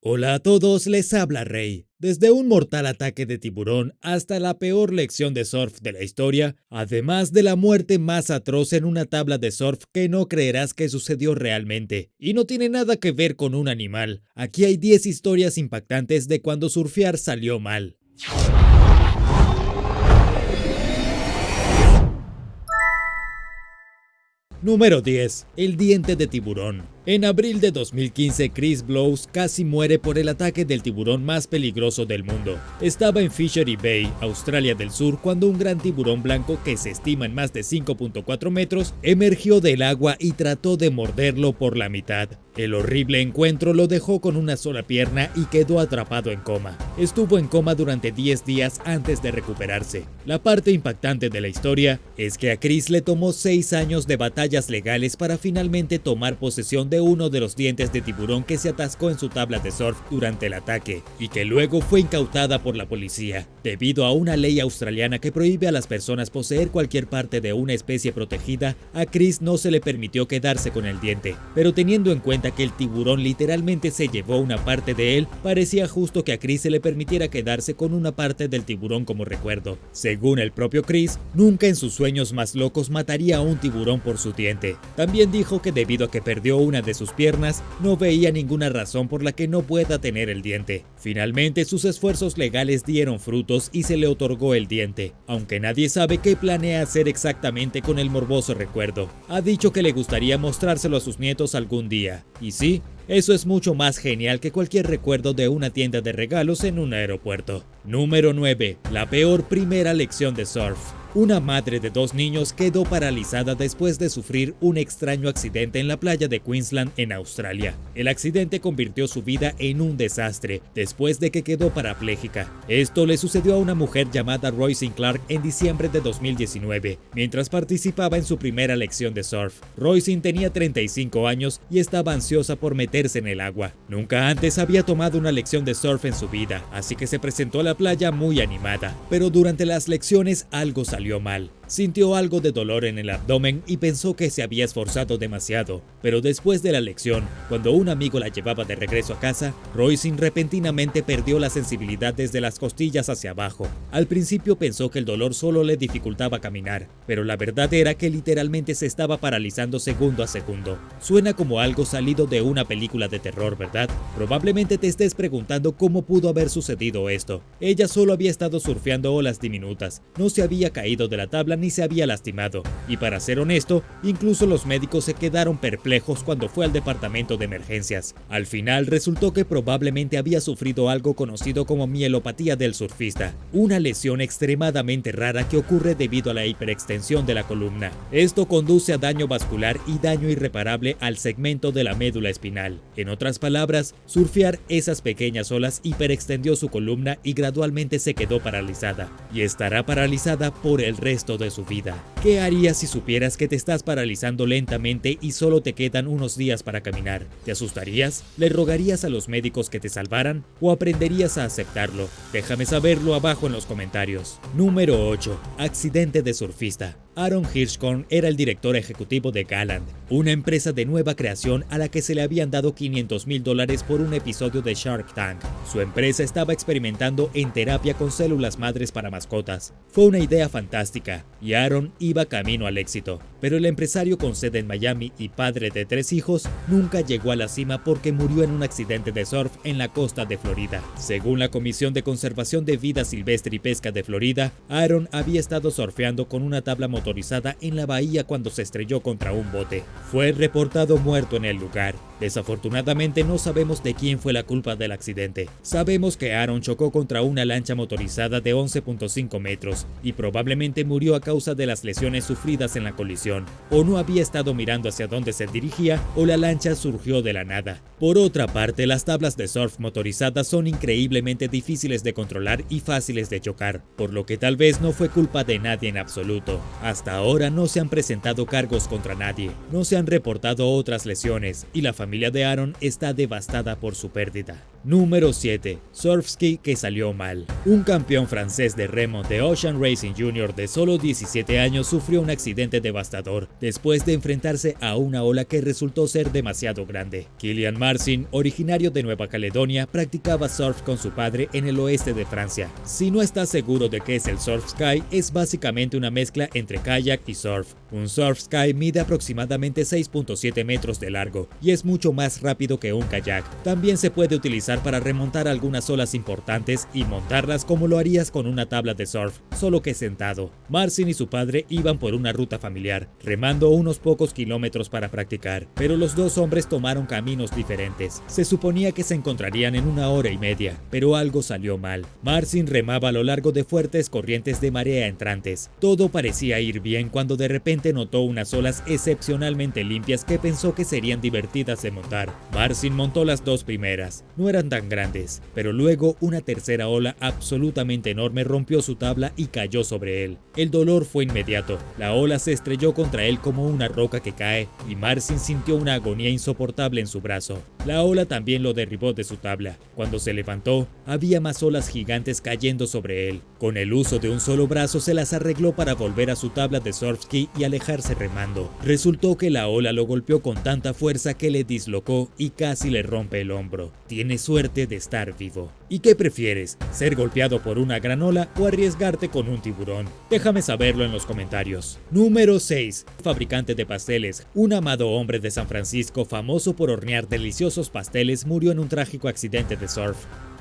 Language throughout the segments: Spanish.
Hola a todos, les habla Rey. Desde un mortal ataque de tiburón hasta la peor lección de surf de la historia, además de la muerte más atroz en una tabla de surf que no creerás que sucedió realmente, y no tiene nada que ver con un animal. Aquí hay 10 historias impactantes de cuando surfear salió mal. Número 10. El diente de tiburón. En abril de 2015, Chris Blows casi muere por el ataque del tiburón más peligroso del mundo. Estaba en Fishery Bay, Australia del Sur, cuando un gran tiburón blanco que se estima en más de 5.4 metros emergió del agua y trató de morderlo por la mitad. El horrible encuentro lo dejó con una sola pierna y quedó atrapado en coma. Estuvo en coma durante 10 días antes de recuperarse. La parte impactante de la historia es que a Chris le tomó 6 años de batallas legales para finalmente tomar posesión de uno de los dientes de tiburón que se atascó en su tabla de surf durante el ataque y que luego fue incautada por la policía. Debido a una ley australiana que prohíbe a las personas poseer cualquier parte de una especie protegida, a Chris no se le permitió quedarse con el diente, pero teniendo en cuenta que el tiburón literalmente se llevó una parte de él, parecía justo que a Chris se le permitiera quedarse con una parte del tiburón como recuerdo. Según el propio Chris, nunca en sus sueños más locos mataría a un tiburón por su diente. También dijo que debido a que perdió una de sus piernas, no veía ninguna razón por la que no pueda tener el diente. Finalmente, sus esfuerzos legales dieron frutos y se le otorgó el diente, aunque nadie sabe qué planea hacer exactamente con el morboso recuerdo. Ha dicho que le gustaría mostrárselo a sus nietos algún día. Y sí, eso es mucho más genial que cualquier recuerdo de una tienda de regalos en un aeropuerto. Número 9. La peor primera lección de surf. Una madre de 2 niños quedó paralizada después de sufrir un extraño accidente en la playa de Queensland, en Australia. El accidente convirtió su vida en un desastre después de que quedó parapléjica. Esto le sucedió a una mujer llamada Roisin Clark en diciembre de 2019, mientras participaba en su primera lección de surf. Roisin tenía 35 años y estaba ansiosa por meterse en el agua. Nunca antes había tomado una lección de surf en su vida, así que se presentó a la playa muy animada. Pero durante las lecciones algo salió mal. Sintió algo de dolor en el abdomen y pensó que se había esforzado demasiado, pero después de la lección, cuando un amigo la llevaba de regreso a casa, Roisin repentinamente perdió la sensibilidad desde las costillas hacia abajo. Al principio pensó que el dolor solo le dificultaba caminar, pero la verdad era que literalmente se estaba paralizando segundo a segundo. Suena como algo salido de una película de terror, ¿verdad? Probablemente te estés preguntando cómo pudo haber sucedido esto. Ella solo había estado surfeando olas diminutas, no se había caído de la tabla ni se había lastimado, y para ser honesto, incluso los médicos se quedaron perplejos cuando fue al departamento de emergencias. Al final resultó que probablemente había sufrido algo conocido como mielopatía del surfista, una lesión extremadamente rara que ocurre debido a la hiperextensión de la columna. Esto conduce a daño vascular y daño irreparable al segmento de la médula espinal. En otras palabras, surfear esas pequeñas olas hiperextendió su columna y gradualmente se quedó paralizada, y estará paralizada por el resto de su vida. ¿Qué harías si supieras que te estás paralizando lentamente y solo te quedan unos días para caminar? ¿Te asustarías? ¿Le rogarías a los médicos que te salvaran? ¿O aprenderías a aceptarlo? Déjame saberlo abajo en los comentarios. Número 8. Accidente de surfista. Aaron Hirschhorn era el director ejecutivo de Galant, una empresa de nueva creación a la que se le habían dado $500,000 por un episodio de Shark Tank. Su empresa estaba experimentando en terapia con células madres para mascotas. Fue una idea fantástica y Aaron iba camino al éxito, pero el empresario con sede en Miami y padre de 3 hijos nunca llegó a la cima porque murió en un accidente de surf en la costa de Florida. Según la Comisión de Conservación de Vida Silvestre y Pesca de Florida, Aaron había estado surfeando con una tabla motorizada en la bahía cuando se estrelló contra un bote. Fue reportado muerto en el lugar. Desafortunadamente no sabemos de quién fue la culpa del accidente. Sabemos que Aaron chocó contra una lancha motorizada de 11.5 metros y probablemente murió a causa de las lesiones sufridas en la colisión. O no había estado mirando hacia dónde se dirigía o la lancha surgió de la nada. Por otra parte, las tablas de surf motorizadas son increíblemente difíciles de controlar y fáciles de chocar, por lo que tal vez no fue culpa de nadie en absoluto. Hasta ahora no se han presentado cargos contra nadie, no se han reportado otras lesiones y la familia de Aaron está devastada por su pérdida. Número 7. Surfski que salió mal. Un campeón francés de remo de Ocean Racing Jr. de solo 17 años sufrió un accidente devastador después de enfrentarse a una ola que resultó ser demasiado grande. Kilian Marcin, originario de Nueva Caledonia, practicaba surf con su padre en el oeste de Francia. Si no estás seguro de qué es el surf sky, es básicamente una mezcla entre kayak y surf. Un surf sky mide aproximadamente 6.7 metros de largo y es mucho más rápido que un kayak. También se puede utilizar para remontar algunas olas importantes y montarlas como lo harías con una tabla de surf, solo que sentado. Marcin y su padre iban por una ruta familiar, remando unos pocos kilómetros para practicar, pero los dos hombres tomaron caminos diferentes. Se suponía que se encontrarían en 1 hora y media, pero algo salió mal. Marcin remaba a lo largo de fuertes corrientes de marea entrantes. Todo parecía ir bien cuando de repente notó unas olas excepcionalmente limpias que pensó que serían divertidas de montar. Marcin montó las dos primeras. No eran tan grandes, pero luego una tercera ola absolutamente enorme rompió su tabla y cayó sobre él. El dolor fue inmediato. La ola se estrelló contra él como una roca que cae y Marcin sintió una agonía insoportable en su brazo. La ola también lo derribó de su tabla. Cuando se levantó, había más olas gigantes cayendo sobre él. Con el uso de un solo brazo se las arregló para volver a su tabla de surfski y alejarse remando. Resultó que la ola lo golpeó con tanta fuerza que le dislocó y casi le rompe el hombro. Tienes suerte de estar vivo. ¿Y qué prefieres? ¿Ser golpeado por una gran ola o arriesgarte con un tiburón? Déjame saberlo en los comentarios. Número 6. Fabricante de pasteles. Un amado hombre de San Francisco famoso por hornear deliciosos pasteles murió en un trágico accidente de surf.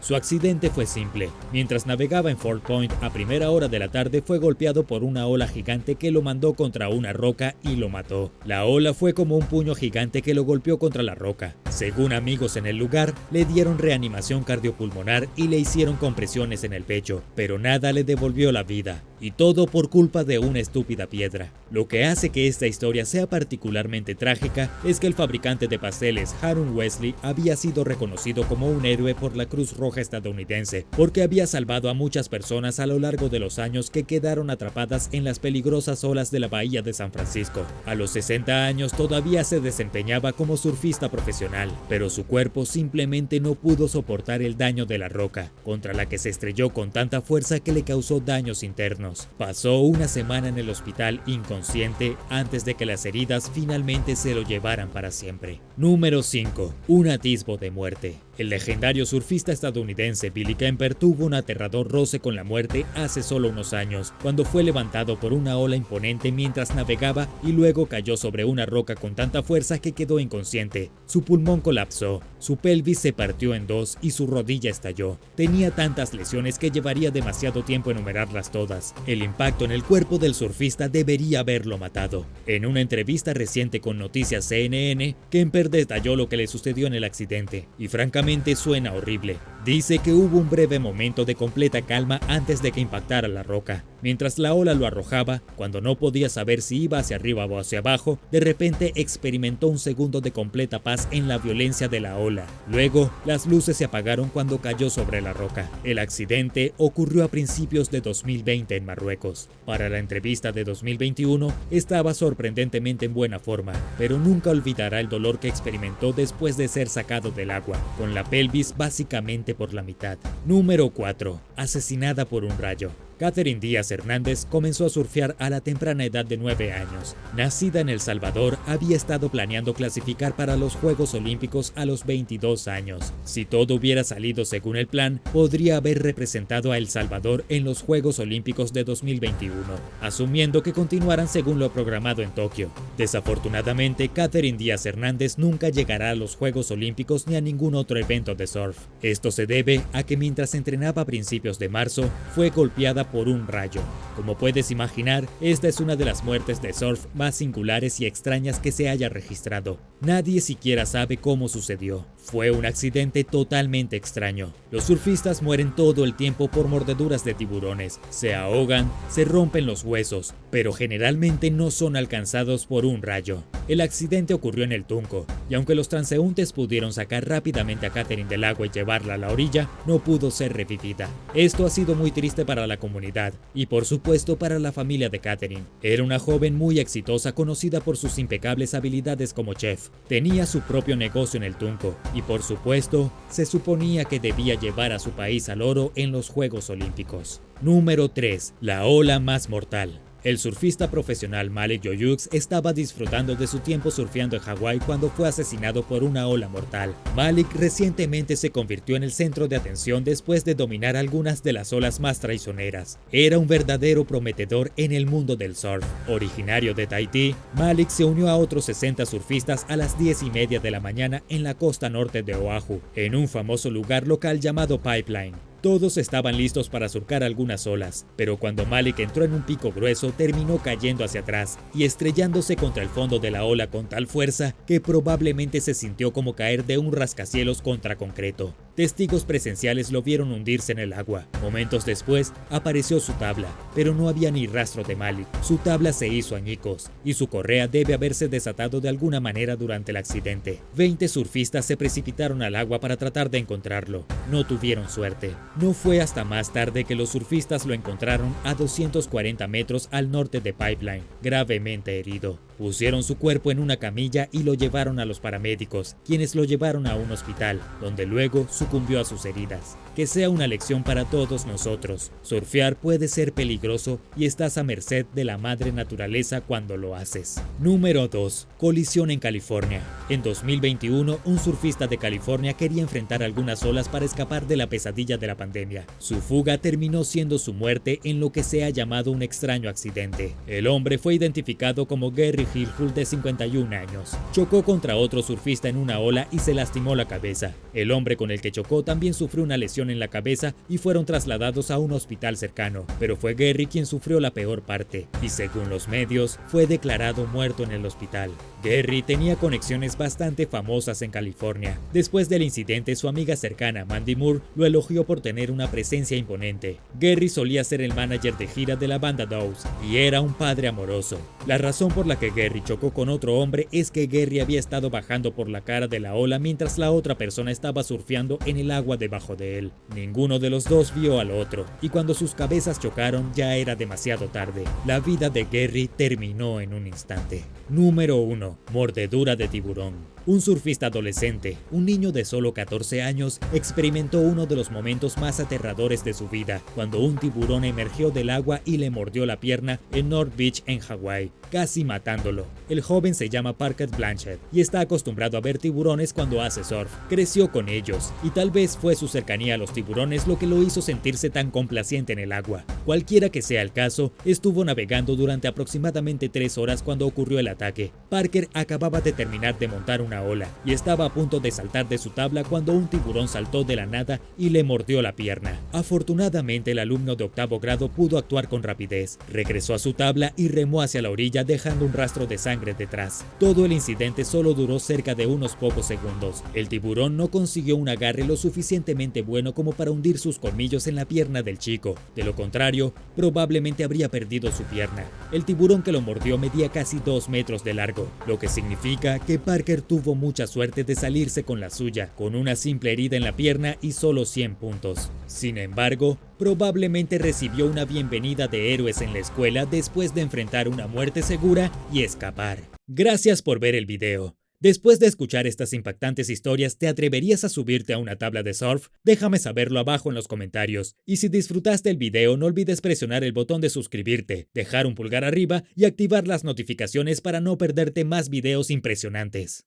Su accidente fue simple. Mientras navegaba en Fort Point a primera hora de la tarde fue golpeado por una ola gigante que lo mandó contra una roca y lo mató. La ola fue como un puño gigante que lo golpeó contra la roca. Según amigos en el lugar, le dieron reanimación cardiopulmonar y le hicieron compresiones en el pecho, pero nada le devolvió la vida. Y todo por culpa de una estúpida piedra. Lo que hace que esta historia sea particularmente trágica es que el fabricante de pasteles Harold Wesley había sido reconocido como un héroe por la Cruz Roja estadounidense porque había salvado a muchas personas a lo largo de los años que quedaron atrapadas en las peligrosas olas de la bahía de San Francisco. A los 60 años todavía se desempeñaba como surfista profesional, pero su cuerpo simplemente no pudo soportar el daño de la roca, contra la que se estrelló con tanta fuerza que le causó daños internos. Pasó una semana en el hospital inconsciente antes de que las heridas finalmente se lo llevaran para siempre. Número 5. Un atisbo de muerte. El legendario surfista estadounidense Billy Kemper tuvo un aterrador roce con la muerte hace solo unos años, cuando fue levantado por una ola imponente mientras navegaba y luego cayó sobre una roca con tanta fuerza que quedó inconsciente. Su pulmón colapsó, su pelvis se partió en dos y su rodilla estalló. Tenía tantas lesiones que llevaría demasiado tiempo enumerarlas todas. El impacto en el cuerpo del surfista debería haberlo matado. En una entrevista reciente con Noticias CNN, Kemper detalló lo que le sucedió en el accidente, y francamente suena horrible. Dice que hubo un breve momento de completa calma antes de que impactara la roca. Mientras la ola lo arrojaba, cuando no podía saber si iba hacia arriba o hacia abajo, de repente experimentó un segundo de completa paz en la violencia de la ola. Luego, las luces se apagaron cuando cayó sobre la roca. El accidente ocurrió a principios de 2020 en Marruecos. Para la entrevista de 2021, estaba sorprendentemente en buena forma, pero nunca olvidará el dolor que experimentó después de ser sacado del agua, con la pelvis básicamente por la mitad. Número 4. Asesinada por un rayo. Catherine Díaz Hernández comenzó a surfear a la temprana edad de 9 años. Nacida en El Salvador, había estado planeando clasificar para los Juegos Olímpicos a los 22 años. Si todo hubiera salido según el plan, podría haber representado a El Salvador en los Juegos Olímpicos de 2021, asumiendo que continuaran según lo programado en Tokio. Desafortunadamente, Catherine Díaz Hernández nunca llegará a los Juegos Olímpicos ni a ningún otro evento de surf. Esto se debe a que mientras entrenaba a principios de marzo, fue golpeada por un rayo. Como puedes imaginar, esta es una de las muertes de surf más singulares y extrañas que se haya registrado. Nadie siquiera sabe cómo sucedió. Fue un accidente totalmente extraño. Los surfistas mueren todo el tiempo por mordeduras de tiburones, se ahogan, se rompen los huesos, pero generalmente no son alcanzados por un rayo. El accidente ocurrió en el Tunco, y aunque los transeúntes pudieron sacar rápidamente a Catherine del agua y llevarla a la orilla, no pudo ser revivida. Esto ha sido muy triste para la comunidad, y por supuesto puesto para la familia de Catherine. Era una joven muy exitosa conocida por sus impecables habilidades como chef. Tenía su propio negocio en el Tunco y por supuesto se suponía que debía llevar a su país al oro en los Juegos Olímpicos. Número 3. La ola más mortal. El surfista profesional Malik Yoyuks estaba disfrutando de su tiempo surfeando en Hawái cuando fue asesinado por una ola mortal. Malik recientemente se convirtió en el centro de atención después de dominar algunas de las olas más traicioneras. Era un verdadero prometedor en el mundo del surf. Originario de Tahití, Malik se unió a otros 60 surfistas a las 10:30 de la mañana en la costa norte de Oahu, en un famoso lugar local llamado Pipeline. Todos estaban listos para surcar algunas olas, pero cuando Malik entró en un pico grueso terminó cayendo hacia atrás y estrellándose contra el fondo de la ola con tal fuerza que probablemente se sintió como caer de un rascacielos contra concreto. Testigos presenciales lo vieron hundirse en el agua. Momentos después apareció su tabla, pero no había ni rastro de Malik. Su tabla se hizo añicos y su correa debe haberse desatado de alguna manera durante el accidente. 20 surfistas se precipitaron al agua para tratar de encontrarlo. No tuvieron suerte. No fue hasta más tarde que los surfistas lo encontraron a 240 metros al norte de Pipeline, gravemente herido. Pusieron su cuerpo en una camilla y lo llevaron a los paramédicos, quienes lo llevaron a un hospital, donde luego sucumbió a sus heridas. Que sea una lección para todos nosotros. Surfear puede ser peligroso y estás a merced de la madre naturaleza cuando lo haces. Número 2. Colisión en California. En 2021, un surfista de California quería enfrentar algunas olas para escapar de la pesadilla de la pandemia. Su fuga terminó siendo su muerte en lo que se ha llamado un extraño accidente. El hombre fue identificado como Gary Hillhull, de 51 años. Chocó contra otro surfista en una ola y se lastimó la cabeza. El hombre con el que chocó también sufrió una lesión en la cabeza y fueron trasladados a un hospital cercano, pero fue Gary quien sufrió la peor parte y, según los medios, fue declarado muerto en el hospital. Gary tenía conexiones bastante famosas en California. Después del incidente, su amiga cercana, Mandy Moore, lo elogió por tener una presencia imponente. Gary solía ser el manager de gira de la banda Doors y era un padre amoroso. La razón por la que Gary chocó con otro hombre es que Gary había estado bajando por la cara de la ola mientras la otra persona estaba surfeando en el agua debajo de él. Ninguno de los dos vio al otro, y cuando sus cabezas chocaron ya era demasiado tarde. La vida de Gary terminó en un instante. Número 1. Mordedura de tiburón. Un surfista adolescente, un niño de solo 14 años, experimentó uno de los momentos más aterradores de su vida cuando un tiburón emergió del agua y le mordió la pierna en North Beach, en Hawái, casi matándolo. El joven se llama Parker Blanchett y está acostumbrado a ver tiburones cuando hace surf. Creció con ellos y tal vez fue su cercanía a los tiburones lo que lo hizo sentirse tan complaciente en el agua. Cualquiera que sea el caso, estuvo navegando durante aproximadamente 3 horas cuando ocurrió el ataque. Parker acababa de terminar de montar una ola y estaba a punto de saltar de su tabla cuando un tiburón saltó de la nada y le mordió la pierna. Afortunadamente, el alumno de octavo grado pudo actuar con rapidez. Regresó a su tabla y remó hacia la orilla dejando un rastro de sangre detrás. Todo el incidente solo duró cerca de unos pocos segundos. El tiburón no consiguió un agarre lo suficientemente bueno como para hundir sus colmillos en la pierna del chico. De lo contrario, probablemente habría perdido su pierna. El tiburón que lo mordió medía casi 2 metros de largo, lo que significa que Parker tuvo mucha suerte de salirse con la suya, con una simple herida en la pierna y solo 100 puntos. Sin embargo, probablemente recibió una bienvenida de héroes en la escuela después de enfrentar una muerte segura y escapar. Gracias por ver el video. Después de escuchar estas impactantes historias, ¿te atreverías a subirte a una tabla de surf? Déjame saberlo abajo en los comentarios. Y si disfrutaste el video, no olvides presionar el botón de suscribirte, dejar un pulgar arriba y activar las notificaciones para no perderte más videos impresionantes.